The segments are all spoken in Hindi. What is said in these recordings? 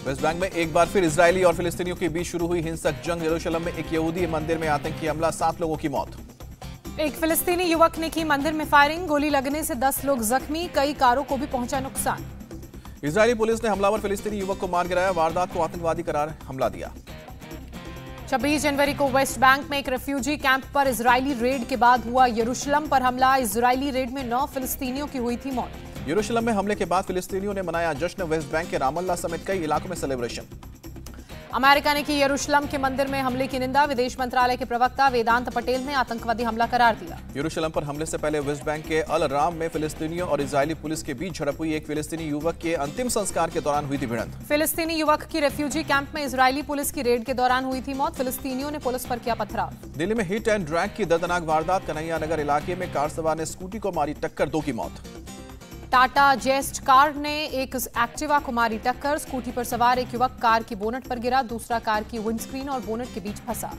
वेस्ट बैंक में एक बार फिर इजरायली और फिलिस्तीनियों के बीच शुरू हुई हिंसक जंग। यरूशलेम में एक यहूदी मंदिर में आतंकी हमला, 7 लोगों की मौत। एक फिलिस्तीनी युवक ने की मंदिर में फायरिंग, गोली लगने से 10 लोग जख्मी, कई कारों को भी पहुंचा नुकसान। इजरायली पुलिस ने हमलावर फिलिस्तीनी युवक को मार गिराया, वारदात को आतंकवादी करार हमला दिया। 26 जनवरी को वेस्ट बैंक में एक रेफ्यूजी कैंप पर इजरायली रेड के बाद हुआ यरूशलेम पर हमला। इजरायली रेड में 9 फिलिस्तीनियों की हुई थी मौत। यरूशलेम में हमले के बाद फिलिस्तीनियों ने मनाया जश्न, वेस्ट बैंक के रामल्ला समेत कई इलाकों में सेलिब्रेशन। अमेरिका ने की यरूशलेम के मंदिर में हमले की निंदा, विदेश मंत्रालय के प्रवक्ता वेदांत पटेल ने आतंकवादी हमला करार दिया। यरूशलेम पर हमले से पहले वेस्ट बैंक के अल राम में फिलिस्तीनियों और इजरायली पुलिस के बीच झड़प हुई। एक फिलिस्तीनी युवक के अंतिम संस्कार के दौरान हुई थी भिड़ंत। फिलिस्तीनी युवक की रेफ्यूजी कैंप में इजरायली पुलिस की रेड के दौरान हुई थी मौत। फिलिस्तीनियों ने पुलिस पर किया पथराव। दिल्ली में हिट एंड ड्रैग की दर्दनाक वारदात, कन्हैया नगर इलाके में कार सवार ने स्कूटी को मारी टक्कर, 2 की मौत। टाटा जेस्ट कार ने एक एक्टिवा को मारी टक्कर, स्कूटी पर सवार एक युवक कार की बोनट पर गिरा, दूसरा कार की विंडस्क्रीन और बोनट के बीच फंसा।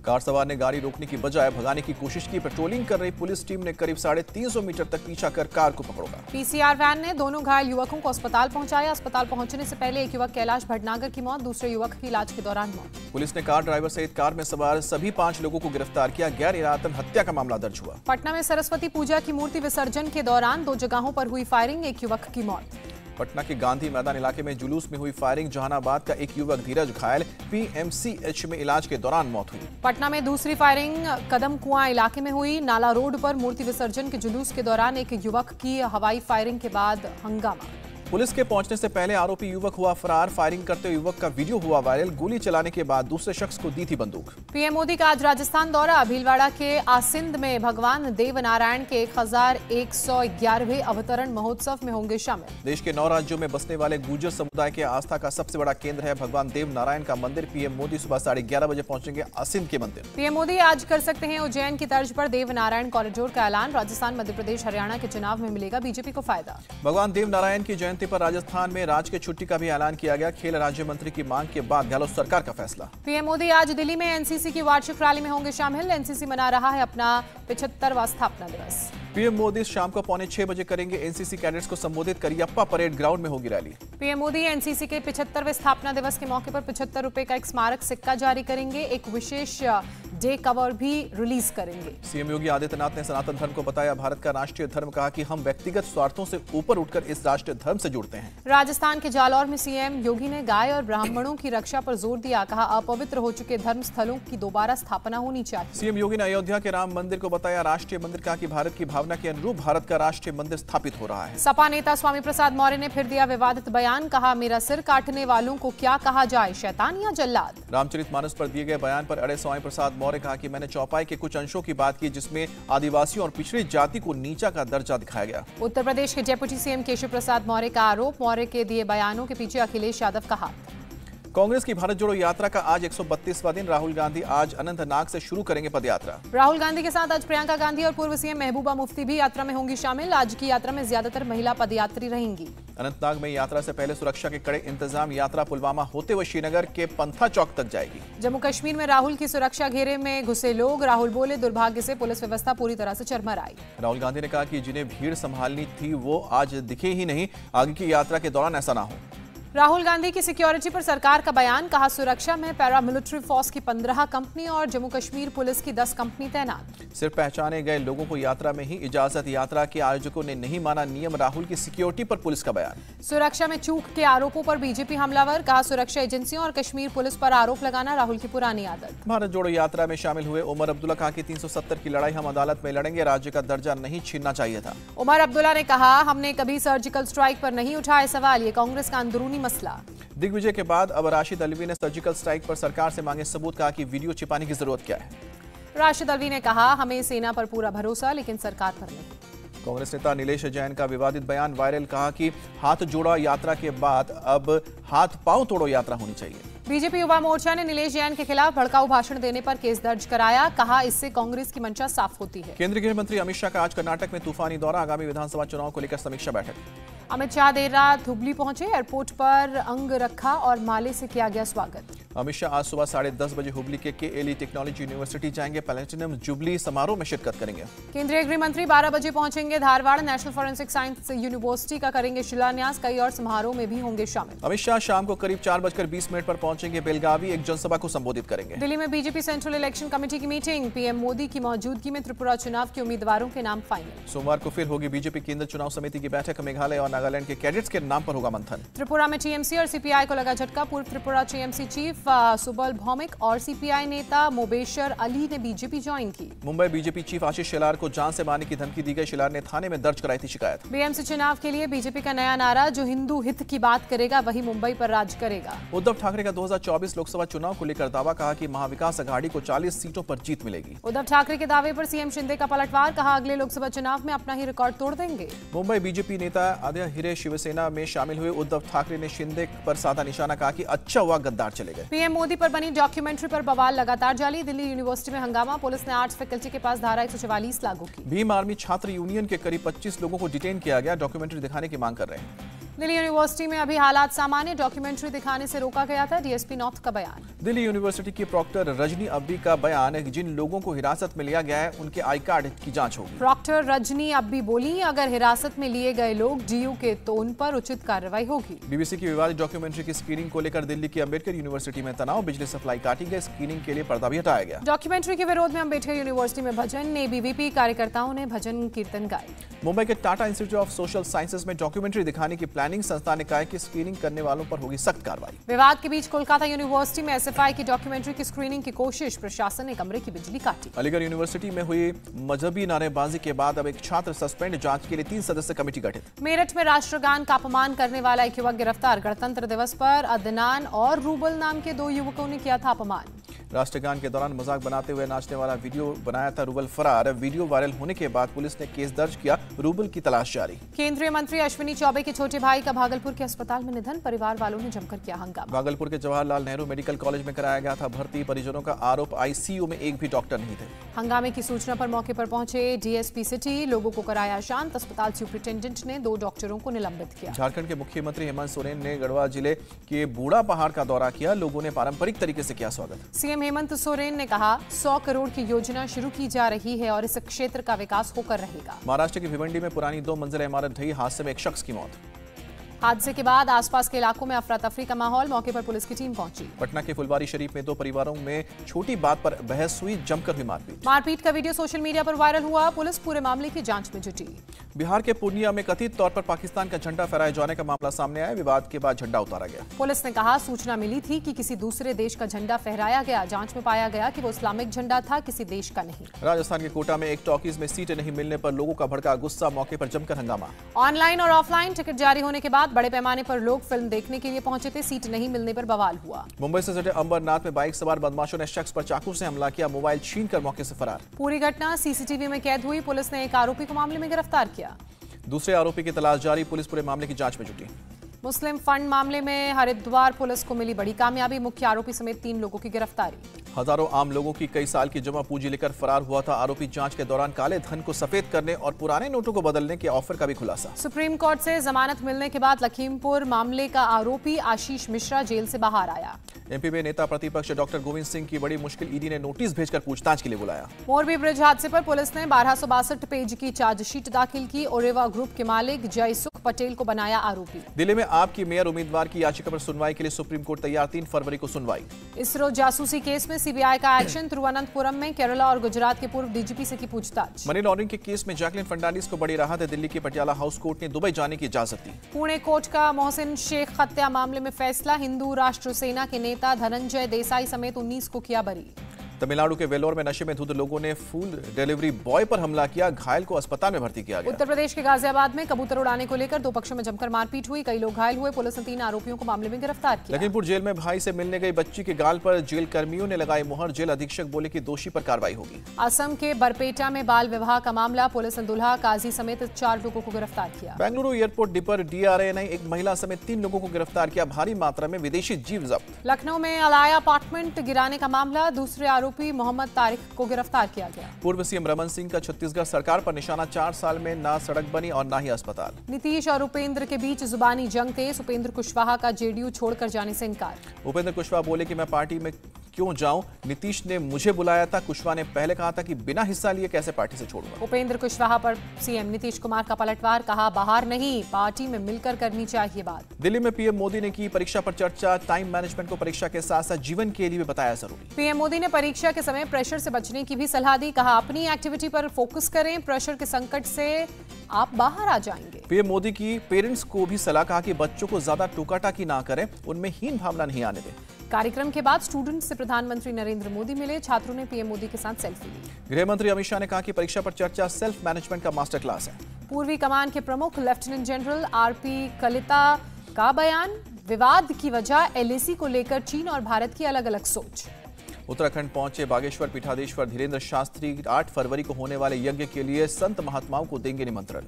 कार सवार ने गाड़ी रोकने की बजाय भगाने की कोशिश की। पेट्रोलिंग कर रही पुलिस टीम ने करीब 350 मीटर तक पीछा कर कार को पकड़ा। पीसीआर वैन ने दोनों घायल युवकों को अस्पताल पहुंचाया। अस्पताल पहुंचने से पहले एक युवक कैलाश भटनागर की मौत, दूसरे युवक की इलाज के दौरान मौत। पुलिस ने कार ड्राइवर सहित कार में सवार सभी 5 लोगों को गिरफ्तार किया। गैर इरादतन हत्या का मामला दर्ज हुआ। पटना में सरस्वती पूजा की मूर्ति विसर्जन के दौरान 2 जगहों पर हुई फायरिंग, एक युवक की मौत। पटना के गांधी मैदान इलाके में जुलूस में हुई फायरिंग, जहानाबाद का एक युवक धीरज घायल, पीएमसीएच में इलाज के दौरान मौत हुई। पटना में दूसरी फायरिंग कदम कुआं इलाके में हुई। नाला रोड पर मूर्ति विसर्जन के जुलूस के दौरान एक युवक की हवाई फायरिंग के बाद हंगामा। पुलिस के पहुंचने से पहले आरोपी युवक हुआ फरार। फायरिंग करते हुए युवक का वीडियो हुआ वायरल, गोली चलाने के बाद दूसरे शख्स को दी थी बंदूक। पीएम मोदी का आज राजस्थान दौरा, भीलवाड़ा के आसिंद में भगवान देवनारायण के 1111वें अवतरण महोत्सव में होंगे शामिल। देश के 9 राज्यों में बसने वाले गुर्जर समुदाय के आस्था का सबसे बड़ा केंद्र है भगवान देवनारायण का मंदिर। पीएम मोदी सुबह 11:30 बजे पहुंचेंगे आसिंद के मंदिर। पीएम मोदी आज कर सकते हैं उज्जैन की तर्ज पर देवनारायण कॉरिडोर का ऐलान। राजस्थान, मध्य प्रदेश, हरियाणा के चुनाव में मिलेगा बीजेपी को फायदा। भगवान देवनारायण की जयंती पर राजस्थान में राजकीय छुट्टी का भी ऐलान किया गया। खेल राज्य मंत्री की मांग के बाद गहलोत सरकार का फैसला। पीएम मोदी आज दिल्ली में एनसीसी की वार्षिक रैली में होंगे शामिल। एनसीसी मना रहा है अपना 75वां स्थापना दिवस। पीएम मोदी शाम को 5:45 बजे करेंगे एनसीसी कैडेट्स को संबोधित। करियप्पा परेड ग्राउंड में होगी रैली। पीएम मोदी एनसीसी के 75वें स्थापना दिवस के मौके पर 75 रुपए का एक स्मारक सिक्का जारी करेंगे। एक विशेष डे कवर भी रिलीज करेंगे। सीएम योगी आदित्यनाथ ने सनातन धर्म को बताया भारत का राष्ट्रीय धर्म, कहा कि हम व्यक्तिगत स्वार्थों से ऊपर उठकर इस राष्ट्रीय धर्म से जुड़ते हैं। राजस्थान के जालौर में सीएम योगी ने गाय और ब्राह्मणों की रक्षा पर जोर दिया, कहा अपवित्र हो चुके धर्म स्थलों की दोबारा स्थापना होनी चाहिए। सीएम योगी ने अयोध्या के राम मंदिर को बताया राष्ट्रीय मंदिर, कहा कि भारत की भावना के अनुरूप भारत का राष्ट्रीय मंदिर स्थापित हो रहा है। सपा नेता स्वामी प्रसाद मौर्य ने फिर दिया विवादित बयान, कहा मेरा सिर काटने वालों को क्या कहा जाए, शैतान या जल्लाद। रामचरितमानस पर दिए गए बयान पर अड़े स्वामी प्रसाद मौर्य, कहा कि मैंने चौपाई के कुछ अंशों की बात की जिसमें आदिवासियों और पिछड़ी जाति को नीचा का दर्जा दिखाया गया। उत्तर प्रदेश के डेप्यूटी सीएम केशव प्रसाद मौर्य का आरोप, मौर्य के दिए बयानों के पीछे अखिलेश यादव का हाथ। कांग्रेस की भारत जोड़ो यात्रा का आज 132वां दिन। राहुल गांधी आज अनंतनाग से शुरू करेंगे पदयात्रा। राहुल गांधी के साथ आज प्रियंका गांधी और पूर्व सीएम महबूबा मुफ्ती भी यात्रा में होंगी शामिल। आज की यात्रा में ज्यादातर महिला पदयात्री रहेंगी। अनंतनाग में यात्रा से पहले सुरक्षा के कड़े इंतजाम। यात्रा पुलवामा होते हुए श्रीनगर के पंथा चौक तक जाएगी। जम्मू कश्मीर में राहुल की सुरक्षा घेरे में घुसे लोग। राहुल बोले दुर्भाग्य से पुलिस व्यवस्था पूरी तरह से चरमर आई। राहुल गांधी ने कहा कि जिन्हें भीड़ संभालनी थी वो आज दिखे ही नहीं, आगे की यात्रा के दौरान ऐसा ना हो। राहुल गांधी की सिक्योरिटी पर सरकार का बयान, कहा सुरक्षा में पैरामिलिट्री फोर्स की 15 कंपनी और जम्मू कश्मीर पुलिस की 10 कंपनी तैनात। सिर्फ पहचाने गए लोगों को यात्रा में ही इजाजत। यात्रा के आयोजकों ने नहीं माना नियम। राहुल की सिक्योरिटी पर पुलिस का बयान। सुरक्षा में चूक के आरोपों पर बीजेपी हमलावर, कहा सुरक्षा एजेंसियों और कश्मीर पुलिस पर आरोप लगाना राहुल की पुरानी आदत। भारत जोड़ो यात्रा में शामिल हुए उमर अब्दुल्ला, कहा कि 370 की लड़ाई हम अदालत में लड़ेंगे, राज्य का दर्जा नहीं छीनना चाहिए था। उमर अब्दुल्ला ने कहा हमने कभी सर्जिकल स्ट्राइक पर नहीं उठाए सवाल, ये कांग्रेस का अंदरूनी मसला। दिग्विजय के बाद अब राशिद अल्वी ने सर्जिकल स्ट्राइक पर सरकार से मांगे सबूत, कहा कि वीडियो छिपाने की जरूरत क्या है। राशिद अल्वी ने कहा हमें सेना पर पूरा भरोसा लेकिन सरकार पर नहीं। कांग्रेस नेता नीलेश जैन का विवादित बयान वायरल, कहा कि हाथ जोड़ा यात्रा के बाद अब हाथ पांव तोड़ो यात्रा होनी चाहिए। बीजेपी युवा मोर्चा ने नीलेश जैन के खिलाफ भड़काऊ भाषण देने पर केस दर्ज कराया, कहा इससे कांग्रेस की मंशा साफ होती है। केंद्रीय गृह मंत्री अमित शाह का आज कर्नाटक में तूफानी दौरा, आगामी विधानसभा चुनाव को लेकर समीक्षा बैठक। अमित शाह देर रात हुबली पहुंचे, एयरपोर्ट पर अंग रखा और माले से किया गया स्वागत। अमित शाह आज सुबह 10:30 बजे हुबली के KLE टेक्नोलॉजी यूनिवर्सिटी जाएंगे। प्लैटिनम जुबली समारोह में शिरकत करेंगे। केंद्रीय गृह मंत्री 12 बजे पहुंचेंगे Dharwad, national forensic science university का करेंगे शिलान्यास। कई और समारोह में भी होंगे शामिल। अमित शाह शाम को करीब 4:20 पर पहुंचेंगे बेलगावी, एक जनसभा को संबोधित करेंगे। दिल्ली में बीजेपी सेंट्रल इलेक्शन कमेटी की मीटिंग, पीएम मोदी की मौजूदगी में त्रिपुरा चुनाव के उम्मीदवारों के नाम फाइनल। सोमवार को फिर होगी बीजेपी केंद्रीय चुनाव समिति की बैठक। मेघालय और नागालैंड के कैडेट्स के नाम पर होगा मंथन। त्रिपुरा में टीएमसी और सीपीआई को लगा झटका। पूर्व त्रिपुरा टीएमसी चीफ सुबल भौमिक और सीपीआई नेता मोबेशर अली ने बीजेपी ज्वाइन की। मुंबई बीजेपी चीफ आशीष शेलार को जान से मारने की धमकी दी गई। शेलार ने थाने में दर्ज कराई थी शिकायत। बीएमसी चुनाव के लिए बीजेपी का नया नारा, जो हिंदू हित की बात करेगा वही मुंबई पर राज करेगा। उद्धव ठाकरे का 2024 लोकसभा चुनाव को लेकर दावा, कहा कि महाविकास अघाड़ी को 40 सीटों पर जीत मिलेगी। उद्धव ठाकरे के दावे पर सीएम शिंदे का पलटवार, कहा अगले लोकसभा चुनाव में अपना ही रिकॉर्ड तोड़ देंगे। मुंबई बीजेपी नेता आदित्य हिरे शिवसेना में शामिल हुए। उद्धव ठाकरे ने शिंदे पर साधा निशाना, कहा कि अच्छा हुआ गद्दार चले गए। पीएम मोदी पर बनी डॉक्यूमेंट्री पर बवाल लगातार जारी। दिल्ली यूनिवर्सिटी में हंगामा, पुलिस ने आर्ट्स फैकल्टी के पास धारा 144 लागू की। भीम आर्मी छात्र यूनियन के करीब 25 लोगों को डिटेन किया गया, डॉक्यूमेंट्री दिखाने की मांग कर रहे हैं। दिल्ली यूनिवर्सिटी में अभी हालात सामान्य, डॉक्यूमेंट्री दिखाने से रोका गया था। डीएसपी नॉर्थ का बयान। दिल्ली यूनिवर्सिटी की प्रॉक्टर रजनी अब्बी का बयान, जिन लोगों को हिरासत में लिया गया है उनके आई कार्ड की जांच होगी। प्रॉक्टर रजनी अब्बी बोली, अगर हिरासत में लिए गए लोग डीयू के तो उन पर उचित कार्रवाई होगी। बीबीसी की विवादित डॉक्यूमेंट्री की स्क्रीनिंग को लेकर दिल्ली की अम्बेडकर यूनिवर्सिटी में तनाव, बिजली सप्लाई काटी गई, स्क्रीनिंग के लिए पर्दा भी हटाया गया। डॉक्यूमेंट्री के विरोध में अम्बेडकर यूनिवर्सिटी में भजन, एबीवीपी कार्यकर्ताओं ने भजन कीर्तन गाए। मुंबई के Tata institute of social sciences में डॉक्यूमेंट्री दिखाने की प्लानिंग, संस्था ने कहा कि स्क्रीनिंग करने वालों पर होगी सख्त कार्रवाई। विवाद के बीच कोलकाता यूनिवर्सिटी में एसएफआई की डॉक्यूमेंट्री की स्क्रीनिंग की कोशिश, प्रशासन ने कमरे की बिजली काटी। अलीगढ़ यूनिवर्सिटी में हुई मजहबी नारेबाजी के बाद अब एक छात्र सस्पेंड, जांच के लिए 3 सदस्य कमेटी गठित। मेरठ में राष्ट्रगान का अपमान करने वाला एक युवक गिरफ्तार। गणतंत्र दिवस पर अदनान और रूबल नाम के 2 युवकों ने किया था अपमान। राष्ट्रगान के दौरान मजाक बनाते हुए नाचने वाला वीडियो बनाया था रूबल फरार। वीडियो वायरल होने के बाद पुलिस ने केस दर्ज किया, रूबल की तलाश जारी। केंद्रीय मंत्री अश्विनी चौबे के छोटे भाई का भागलपुर के अस्पताल में निधन, परिवार वालों ने जमकर किया हंगामा। भागलपुर के जवाहरलाल नेहरू मेडिकल कॉलेज में कराया गया था भर्ती, परिजनों का आरोप आईसीयू में एक भी डॉक्टर नहीं थे। हंगामे की सूचना पर मौके पर पहुंचे डीएसपी सिटी, लोगों को कराया शांत। अस्पताल सुपरिटेंडेंट ने 2 डॉक्टरों को निलंबित किया। झारखंड के मुख्यमंत्री हेमंत सोरेन ने गढ़वा जिले के बूढ़ा पहाड़ का दौरा किया, लोगों ने पारंपरिक तरीके से किया स्वागत। सीएम हेमंत सोरेन ने कहा 100 करोड़ की योजना शुरू की जा रही है और इस क्षेत्र का विकास होकर रहेगा। महाराष्ट्र की भिवंडी में पुरानी 2 मंजिला इमारत ढही, हादसे में एक शख्स की मौत। हादसे के बाद आसपास के इलाकों में अफरा तफरी का माहौल, मौके पर पुलिस की टीम पहुंची। पटना के फुलवारी शरीफ में 2 परिवारों में छोटी बात पर बहस हुई, जमकर हुई मारपीट। मारपीट का वीडियो सोशल मीडिया पर वायरल हुआ, पुलिस पूरे मामले की जांच में जुटी। बिहार के पूर्णिया में कथित तौर पर पाकिस्तान का झंडा फहराए जाने का मामला सामने आया, विवाद के बाद झंडा उतारा गया। पुलिस ने कहा सूचना मिली थी कि किसी दूसरे देश का झंडा फहराया गया, जांच में पाया गया कि वो इस्लामिक झंडा था, किसी देश का नहीं। राजस्थान के कोटा में एक टॉकीज में सीटें नहीं मिलने पर लोगों का भड़का गुस्सा, मौके पर जमकर हंगामा। ऑनलाइन और ऑफलाइन टिकट जारी होने के बाद बड़े पैमाने पर लोग फिल्म देखने के लिए पहुंचे थे, सीट नहीं मिलने पर बवाल हुआ। मुंबई से सटे अंबरनाथ में बाइक सवार बदमाशों ने शख्स पर चाकू से हमला किया, मोबाइल छीनकर मौके से फरार। पूरी घटना सीसीटीवी में कैद हुई, पुलिस ने एक आरोपी को मामले में गिरफ्तार किया। दूसरे आरोपी की तलाश जारी, पुलिस पूरे मामले की जांच में जुटी। मुस्लिम फंड मामले में हरिद्वार पुलिस को मिली बड़ी कामयाबी, मुख्य आरोपी समेत 3 लोगों की गिरफ्तारी। हजारों आम लोगों की कई साल की जमा पूंजी लेकर फरार हुआ था आरोपी, जांच के दौरान काले धन को सफेद करने और पुराने नोटों को बदलने के ऑफर का भी खुलासा। सुप्रीम कोर्ट से जमानत मिलने के बाद लखीमपुर मामले का आरोपी आशीष मिश्रा जेल से बाहर आया। एमपी में नेता प्रतिपक्ष डॉक्टर गोविंद सिंह की बड़ी मुश्किल, ईडी ने नोटिस भेजकर पूछताछ के लिए बुलाया। मोरबी ब्रिज हादसे पर पुलिस ने 1262 पेज की चार्जशीट दाखिल की, ओरेवा ग्रुप के मालिक जयसुख पटेल को बनाया आरोपी। दिल्ली में आपकी मेयर उम्मीदवार की याचिका पर सुनवाई के लिए सुप्रीम कोर्ट तैयार, 3 फरवरी को सुनवाई। इसरो जासूसी केस में सीबीआई का एक्शन, तिरुवनंतपुरम में केरला और गुजरात के पूर्व डीजीपी से की पूछताछ। मनी लॉन्ड्रिंग के केस में जैकलिन फर्नांडिस को बड़ी राहत है, दिल्ली की पटियाला हाउस कोर्ट ने दुबई जाने की इजाजत दी। पुणे कोर्ट का मोहसिन शेख हत्या मामले में फैसला, हिंदू राष्ट्र सेना के नेता धनंजय देसाई समेत 19 को किया बरी। तमिलनाडु के वेलोर में नशे में धुत लोगों ने फूड डिलीवरी बॉय पर हमला किया, घायल को अस्पताल में भर्ती किया गया। उत्तर प्रदेश के गाजियाबाद में कबूतर उड़ाने को लेकर 2 पक्षों में जमकर मारपीट हुई, कई लोग घायल हुए, पुलिस ने 3 आरोपियों को मामले में गिरफ्तार किया। लखीमपुर जेल में भाई से मिलने गई बच्ची के गाल पर जेल कर्मियों ने लगाई मुहर, जेल अधीक्षक बोले कि दोषी पर कार्रवाई होगी। असम के बरपेटा में बाल विवाह का मामला, पुलिस ने दुल्हा काजी समेत 4 लोगों को गिरफ्तार किया। बेंगलुरु एयरपोर्ट डिपर डीआरए ने एक महिला समेत 3 लोगों को गिरफ्तार किया, भारी मात्रा में विदेशी जीव जब्त। लखनऊ में अलाया अपार्टमेंट गिराने का मामला, दूसरे आरोपी मोहम्मद तारिक को गिरफ्तार किया गया। पूर्व सीएम रमन सिंह का छत्तीसगढ़ सरकार पर निशाना, 4 साल में ना सड़क बनी और ना ही अस्पताल। नीतीश और उपेंद्र के बीच जुबानी जंग तेज, उपेंद्र कुशवाहा का जेडीयू छोड़कर जाने से इनकार। उपेंद्र कुशवाहा बोले कि मैं पार्टी में क्यों जाऊं, नीतीश ने मुझे बुलाया था। कुशवाहा ने पहले कहा था कि बिना हिस्सा लिए कैसे पार्टी से छोड़ूंगा। उपेंद्र कुशवाहा पर सीएम नीतीश कुमार का पलटवार, कहा बाहर नहीं, पार्टी में मिलकर करनी चाहिए बात। दिल्ली में पीएम मोदी ने की परीक्षा पर चर्चा, टाइम मैनेजमेंट को परीक्षा के साथ साथ जीवन के लिए भी बताया जरूरी। पीएम मोदी ने परीक्षा के समय प्रेशर से बचने की भी सलाह दी, कहा अपनी एक्टिविटी पर फोकस करें, प्रेशर के संकट से आप बाहर आ जाएंगे। पीएम मोदी की पेरेंट्स को भी सलाह, कहा कि बच्चों को ज्यादा टोका-टाकी ना करें, उनमें हीन भावना नहीं आने दें। कार्यक्रम के बाद स्टूडेंट्स से प्रधानमंत्री नरेंद्र मोदी मिले, छात्रों ने पीएम मोदी के साथ सेल्फी ली। गृह मंत्री अमित शाह ने कहा कि परीक्षा पर चर्चा सेल्फ मैनेजमेंट का मास्टर क्लास है। पूर्वी कमान के प्रमुख लेफ्टिनेंट जनरल आरपी कलिता का बयान, विवाद की वजह एलएसी को लेकर चीन और भारत की अलग अलग सोच। उत्तराखंड पहुंचे बागेश्वर पीठाधीश्वर धीरेन्द्र शास्त्री, 8 फरवरी को होने वाले यज्ञ के लिए संत महात्माओं को देंगे निमंत्रण।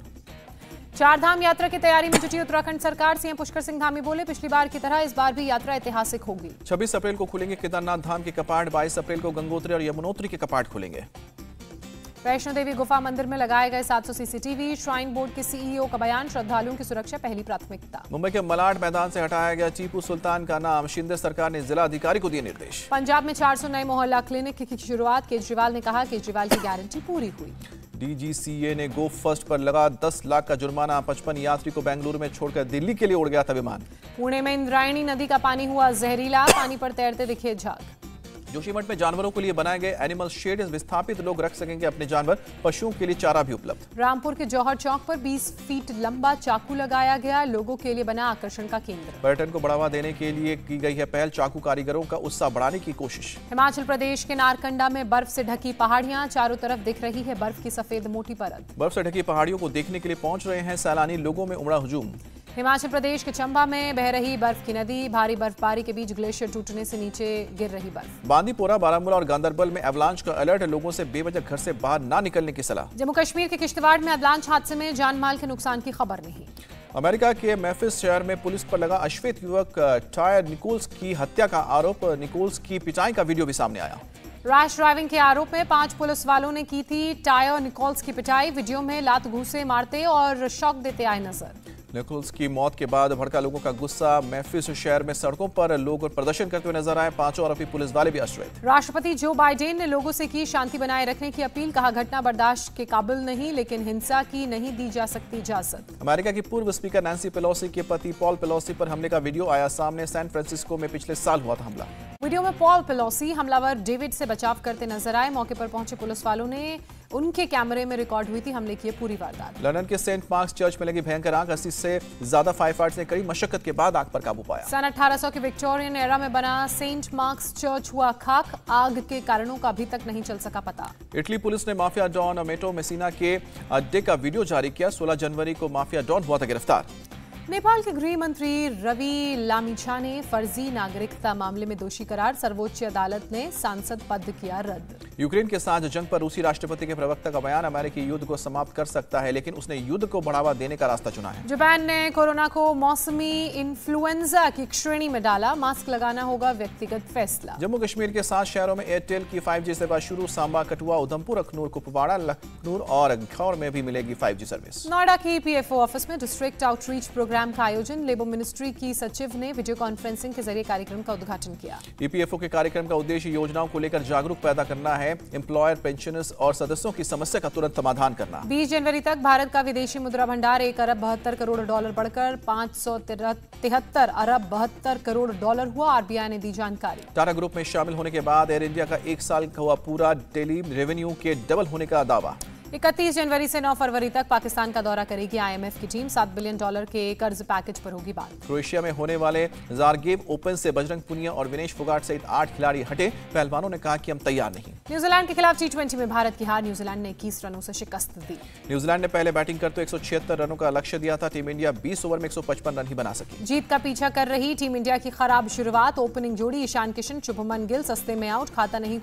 4 धाम यात्रा की तैयारी में जुटी उत्तराखंड सरकार, सीएम पुष्कर सिंह धामी बोले पिछली बार की तरह इस बार भी यात्रा ऐतिहासिक होगी। 26 अप्रैल को खुलेंगे केदारनाथ धाम के कपाट, 22 अप्रैल को गंगोत्री और यमुनोत्री के कपाट खुलेंगे। वैष्णो देवी गुफा मंदिर में लगाए गए 700 सीसीटीवी, श्राइन बोर्ड के सीईओ का बयान, श्रद्धालुओं की सुरक्षा पहली प्राथमिकता। मुंबई के मलाड मैदान से हटाया गया टीपू सुल्तान का नाम, शिंदे सरकार ने जिला अधिकारी को दिए निर्देश। पंजाब में 400 नए मोहल्ला क्लिनिक की शुरुआत, केजरीवाल ने कहा केजरीवाल की गारंटी पूरी हुई। डीजीसीए ने गो फर्स्ट पर लगा 10 लाख का जुर्माना, 55 यात्री को बेंगलुरु में छोड़कर दिल्ली के लिए उड़ गया था विमान। पुणे में इंद्रायणी नदी का पानी हुआ जहरीला, पानी पर तैरते दिखे झाग। जोशीमठ में जानवरों के लिए बनाए गए एनिमल शेड, विस्थापित लोग रख सकेंगे अपने जानवर, पशुओं के लिए चारा भी उपलब्ध। रामपुर के जौहर चौक पर 20 फीट लंबा चाकू लगाया गया, लोगों के लिए बना आकर्षण का केंद्र। पर्यटन को बढ़ावा देने के लिए की गई है पहल, चाकू कारीगरों का उत्साह बढ़ाने की कोशिश। हिमाचल प्रदेश के नारकंडा में बर्फ से ढकी पहाड़ियां, चारों तरफ दिख रही है बर्फ की सफेद मोटी परत। बर्फ से ढकी पहाड़ियों को देखने के लिए पहुंच रहे हैं सैलानी, लोगों में उमड़ा हुजूम। हिमाचल प्रदेश के चंबा में बह रही बर्फ की नदी, भारी बर्फबारी के बीच ग्लेशियर टूटने से नीचे गिर रही बर्फ। बांदीपोरा, बारामूला और गांदरबल में एवलांच का अलर्ट, लोगों से बेवजह घर से बाहर ना निकलने की सलाह। जम्मू कश्मीर के किश्तवाड़ में एवलांच हादसे में जान माल के नुकसान की खबर नहीं। अमेरिका के मेफिस शहर में पुलिस पर लगा अश्वेत युवक टायर निकोल्स की हत्या का आरोप, निकोल्स की पिटाई का वीडियो भी सामने आया। रैश ड्राइविंग के आरोप में 5 पुलिस वालों ने की थी टायर निकोल्स की पिटाई, वीडियो में लात घूंसे मारते और शॉक देते आए नजर। निकोल्स की मौत के बाद भड़का लोगों का गुस्सा, मेफिस शहर में सड़कों पर लोग प्रदर्शन करते हुए नजर आए, 5 आरोपी पुलिस वाले भी अश्वेत। राष्ट्रपति जो बाइडेन ने लोगों से की शांति बनाए रखने की अपील, कहा घटना बर्दाश्त के काबिल नहीं, लेकिन हिंसा की नहीं दी जा सकती इजाजत। अमेरिका की पूर्व स्पीकर नैन्सी पेलोसी के पति पॉल पेलोसी पर हमले का वीडियो आया सामने, सैन फ्रांसिस्को में पिछले साल हुआ था हमला। वीडियो में पॉल पेलोसी हमलावर डेविड से बचाव करते नजर आए, मौके पर पहुंचे पुलिस वालों ने उनके कैमरे में रिकॉर्ड हुई थी हमले की पूरी वारदात। लंदन के सेंट मार्क्स चर्च में लगी भयंकर आग, 80 से ज्यादा फायर फाइटर्स ने कड़ी मशक्कत के बाद आग पर काबू पाया। सन 1800 के विक्टोरियन एरा में बना सेंट मार्क्स चर्च हुआ खाक, आग के कारणों का अभी तक नहीं चल सका पता। इटली पुलिस ने माफिया डॉन मेटो मेसिना के अड्डे का वीडियो जारी किया, 16 जनवरी को माफिया डॉन हुआ था गिरफ्तार। नेपाल के गृह मंत्री रवि लामिछा ने फर्जी नागरिकता मामले में दोषी करार, सर्वोच्च अदालत ने सांसद पद किया रद्द। यूक्रेन के साथ जंग पर रूसी राष्ट्रपति के प्रवक्ता का बयान, अमेरिकी युद्ध को समाप्त कर सकता है लेकिन उसने युद्ध को बढ़ावा देने का रास्ता चुना है। जापान ने कोरोना को मौसमी इन्फ्लुएंजा की श्रेणी में डाला, मास्क लगाना होगा व्यक्तिगत फैसला। जम्मू कश्मीर के 7 शहरों में एयरटेल की 5G सेवा शुरू, सांबा, कठुआ, उधमपुर, अखनूर, कुपवाड़ा, लखनऊ और घौर में भी मिलेगी 5G सर्विस। नोएडा की PFO ऑफिस में डिस्ट्रिक्ट आउटरीच प्रोग्राम का आयोजन, लेबर मिनिस्ट्री की सचिव ने वीडियो कॉन्फ्रेंसिंग के जरिए कार्यक्रम का उद्घाटन किया। EPFO के कार्यक्रम का उद्देश्य योजनाओं को लेकर जागरूक पैदा करना है, एम्प्लॉयर, पेंशनर्स और सदस्यों की समस्या का तुरंत समाधान करना। 20 जनवरी तक भारत का विदेशी मुद्रा भंडार 1 अरब 72 करोड़ डॉलर बढ़कर 573 अरब 72 करोड़ डॉलर हुआ, RBI ने दी जानकारी। टाटा ग्रुप में शामिल होने के बाद एयर इंडिया का 1 साल का हुआ पूरा, डेली रेवेन्यू के डबल होने का दावा। 31 जनवरी से 9 फरवरी तक पाकिस्तान का दौरा करेगी IMF की टीम, $7 बिलियन के कर्ज पैकेज पर होगी बात। क्रोएशिया में होने वाले ज़ाग्रेब ओपन से बजरंग पुनिया और विनेश फोगाट सहित 8 खिलाड़ी हटे, पहलवानों ने कहा कि हम तैयार नहीं। न्यूजीलैंड के खिलाफ T20 में भारत की हार, न्यूजीलैंड ने 21 रनों से शिकस्त दी। न्यूजीलैंड ने पहले बैटिंग करते 176 रनों का लक्ष्य दिया था, टीम इंडिया 20 ओवर में 155 रन ही बना सकी। जीत का पीछा कर रही टीम इंडिया की खराब शुरुआत, ओपनिंग जोड़ी ईशान किशन, शुभमन गिल सस्ते में आउट, खाता नहीं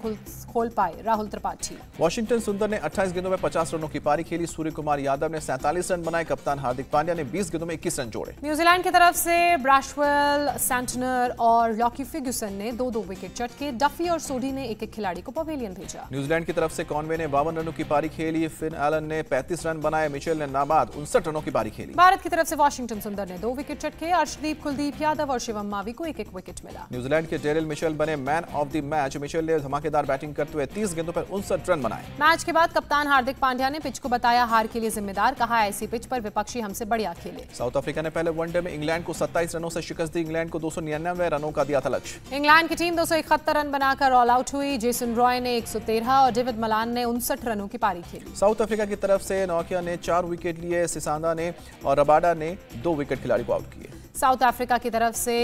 खोल पाए राहुल त्रिपाठी। वॉशिंगटन सुंदर ने 28 गेंदों में 150 रनों की पारी खेली। सूर्य कुमार यादव ने 47 रन बनाए। कप्तान हार्दिक पांड्या ने 20 गेंदों में 21 रन जोड़े। न्यूजीलैंड की तरफ से ब्रैशवेल, सैंटनर और लॉकी फर्ग्यूसन ने 2-2 विकेट चटके। डफी और सोडी ने एक-एक खिलाड़ी को पवेलियन भेजा। न्यूजीलैंड की तरफ से कॉनवे ने 52 रनों की पारी खेली। फिन एलन ने 35 रन बनाए। मिचेल ने नाबाद 59 रनों की पारी खेली। भारत की तरफ से वॉशिंगटन सुंदर ने 2 विकेट चटके। अर्शदीप, कुलदीप यादव और शिवम मावी को एक-एक विकेट मिला। न्यूजीलैंड के डेरिल मिचेल बने man of the match. Mitchell ने धमाकेदार बैटिंग करते हुए 30 गेंदों पर 59 रन बनाए। मैच के बाद कप्तान हार्दिक पांड्या ने पिच को बताया हार के लिए जिम्मेदार। कहा, ऐसी पिच पर विपक्षी हमसे बढ़िया खेले। साउथ अफ्रीका ने पहले वनडे में इंग्लैंड को 27 रनों से शिकस्त दी। इंग्लैंड को 299 रनों का दिया था लक्ष्य। इंग्लैंड की टीम 271 रन बनाकर ऑल आउट हुई। जेसन रॉय ने 113 और डेविड मलान ने 59 रनों की पारी खेली। साउथ अफ्रीका की तरफ से नौकिया ने 4 विकेट लिए। सिसांदा ने और रबाडा ने 2 विकेट खिलाड़ी को आउट किए। साउथ अफ्रीका की तरफ से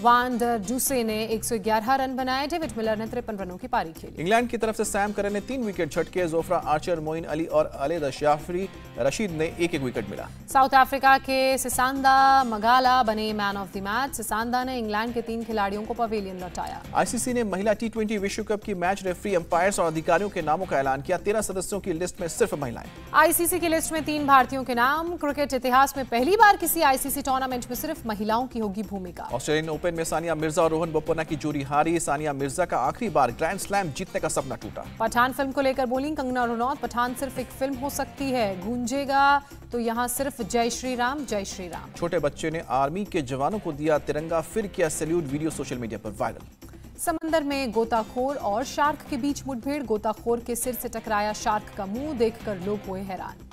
वान डर डूसे ने 111 रन बनाए। डेविड मिलर ने 53 रनों की पारी खेली। इंग्लैंड की तरफ से सैम करन ने 3 विकेट झटके। जोफ्रा आर्चर, मोइन अली और अलेद जाफरी रशीद ने एक विकेट मिला। साउथ अफ्रीका के सिसांदा मगाला बने मैन ऑफ द मैच। सिसांदा ने इंग्लैंड के 3 खिलाड़ियों को पवेलियन लौटाया। आईसीसी ने महिला T20 विश्व कप की मैच रेफरी, अंपायर्स और अधिकारियों के नामों का ऐलान किया। 13 सदस्यों की लिस्ट में सिर्फ महिलाएं। आईसीसी की लिस्ट में 3 भारतीयों के नाम। क्रिकेट इतिहास में पहली बार किसी आईसीसी टूर्नामेंट में सिर्फ महिलाओं की होगी भूमिका। ऑस्ट्रेलियन ओपन में सानिया मिर्जा और रोहन बोपन्ना की जोड़ी हारी। सानिया मिर्जा का आखिरी बार ग्रैंड स्लैम जीतने का सपना टूटा। पठान फिल्म को लेकर बोली कंगना रनौत, पठान सिर्फ एक फिल्म हो सकती है, गूंजेगा तो यहाँ सिर्फ जय श्री राम, जय श्री राम। छोटे बच्चे ने आर्मी के जवानों को दिया तिरंगा, फिर किया सैल्यूट। वीडियो सोशल मीडिया पर वायरल। समंदर में गोताखोर और शार्क के बीच मुठभेड़। गोताखोर के सिर से टकराया शार्क का मुंह, देखकर लोग हुए हैरान।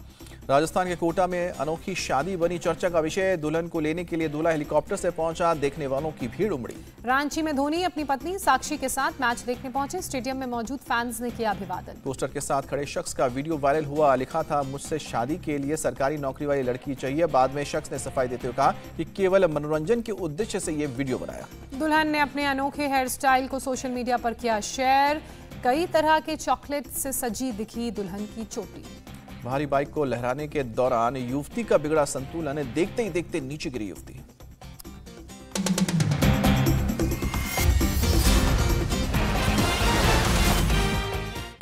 राजस्थान के कोटा में अनोखी शादी बनी चर्चा का विषय। दुल्हन को लेने के लिए दूल्हा हेलीकॉप्टर से पहुंचा। देखने वालों की भीड़ उमड़ी। रांची में धोनी अपनी पत्नी साक्षी के साथ मैच देखने पहुंचे। स्टेडियम में मौजूद फैंस ने किया अभिवादन। पोस्टर के साथ खड़े शख्स का वीडियो वायरल हुआ। लिखा था, मुझसे शादी के लिए सरकारी नौकरी वाली लड़की चाहिए। बाद में शख्स ने सफाई देते हुए कहा कि केवल मनोरंजन के उद्देश्य से ये वीडियो बनाया। दुल्हन ने अपने अनोखे हेयर स्टाइल को सोशल मीडिया पर किया शेयर। कई तरह के चॉकलेट से सजी दिखी दुल्हन की चोटी। भारी बाइक को लहराने के दौरान युवती का बिगड़ा संतुलन, देखते ही देखते नीचे गिरी युवती।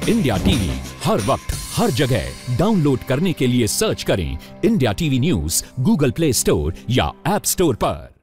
इंडिया टीवी हर वक्त हर जगह डाउनलोड करने के लिए सर्च करें India TV news Google play store या ऐप स्टोर पर।